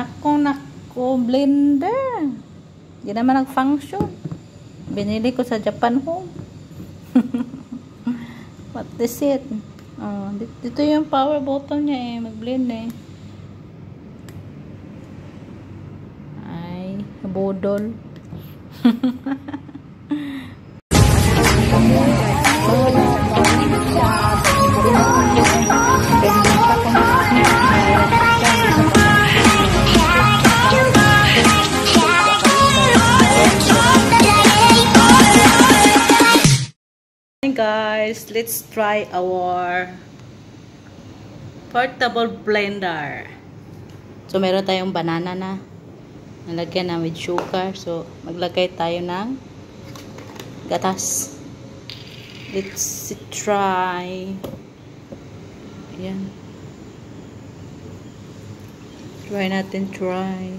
Nako, blender. Hindi naman nag-function. Binili ko sa Japan Home. What is it? Oh, dito yung power button niya eh. Mag-blend eh. Ay, budol. Guys, let's try our portable blender. So meron tayong banana na nalagyan na with sugar. So maglagay tayo ng gatas. Let's try. Ayan. Try natin, try.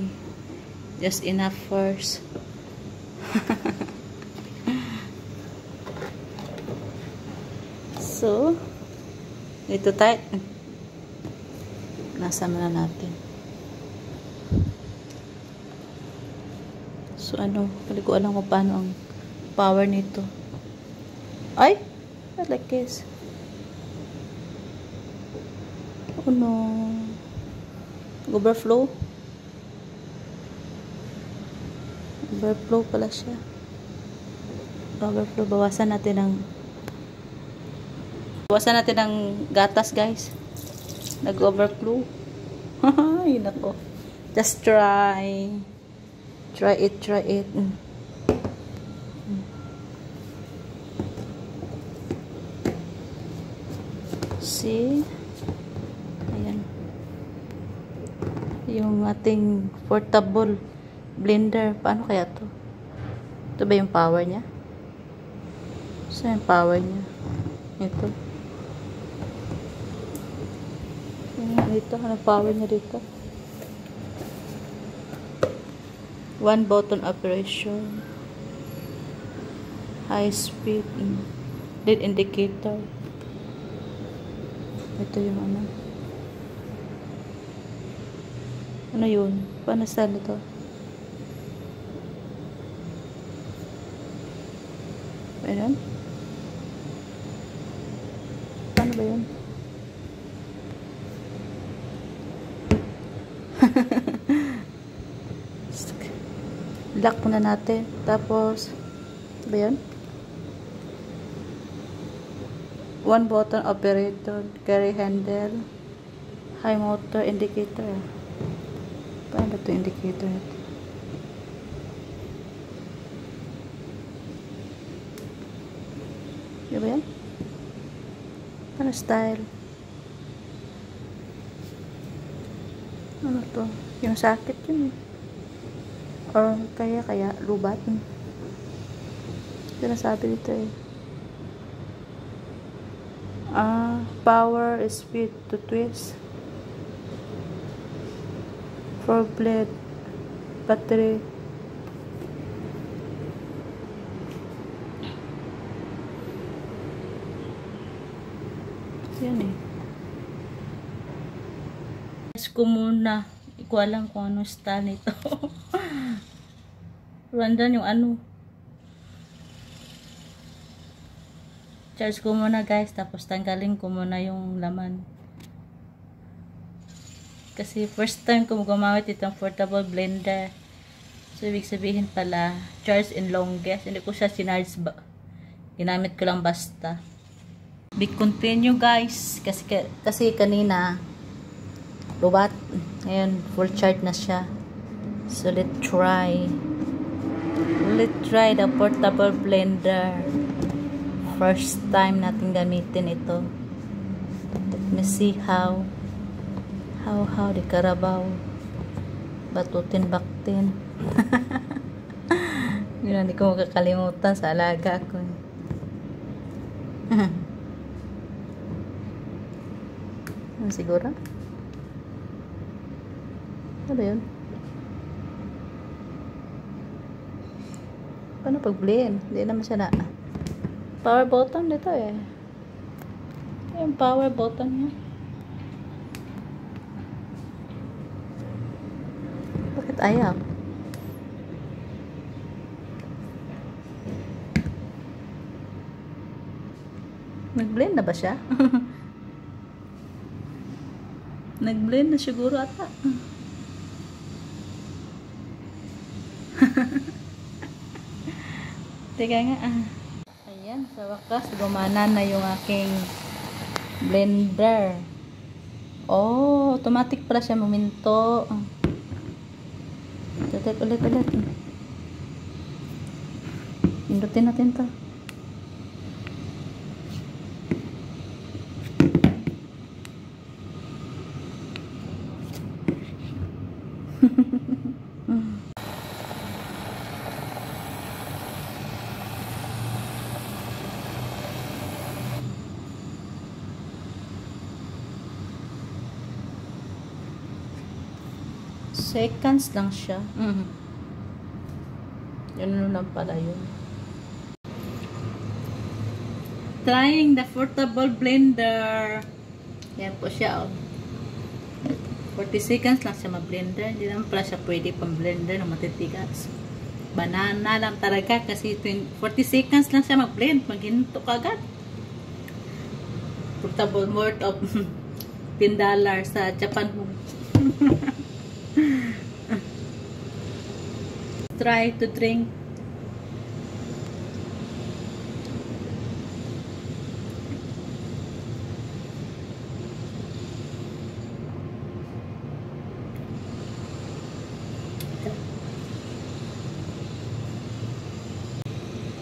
Just enough first. So, ito tayo. Nasama na natin. So, ano, hindi ko alam kung paano ang power nito. Ay! I like this. Oh no. Overflow. Overflow pala siya. Overflow. Bawasan natin ng gatas, guys. Nag-overflow. Ay, nako. Just try. Try it. See? Ayan. Yung ating portable blender. Paano kaya to? Ito ba yung power niya? Saan yung power niya? Ito. Dito, ano power niya dito? One button operation. High speed. Lead indicator. Ito yung ano. Ano yun? Paano saan ito? Ayan. Paano ba yun? Lock muna natin. Tapos, ba yun? One button operator, carry handle, high motor indicator. Paano ba ito indicator? Di ba yan? Ano style? Ano to? Yung sakit yun eh. Or kaya lubat. Sinasabi dito eh. Power, speed to twist. 4 blade. Battery. Yan eh. Ko muna. Hindi ko alam kung anong style nito. Randan yung ano. Charge ko muna, guys. Tapos tanggalin ko muna yung laman. Kasi first time ko gumamit itong portable blender. So ibig sabihin pala, charge in longest. Hindi ko siya sinarge ba. Ginamit ko lang basta. Big continue, guys. Kasi kanina lubat. Ngayon, full charge na siya. So, let's try the portable blender. First time natin gamitin ito. Let me see how the Carabao. Batutin baktin. Yun, hindi ko makakalimutan sa alaga ko. Siguro? Ano ba yun? Paano pag-blend? Hindi naman siya na. Power button dito eh. Yung power button niya. Bakit ayaw? Nag-blend na ba siya? Nag-blend na siguro ata. Teka nga. Ayan, sa wakas, gumana na yung aking blender. Oh, automatic pala siya muminto. Ulit. Pindutin natin to. Seconds lang siya. Yun lang pala yun. Trying the portable blender. Yan po siya. 40 seconds lang siya ma-blender. Hindi naman pala siya pwede pang blender na matitigas. Banana lang talaga kasi 40 seconds lang siya mag-blend. Maghinto ka agad. Portable worth of $10 sa Japan. Try to drink.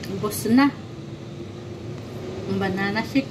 Ubos na ang banana shake.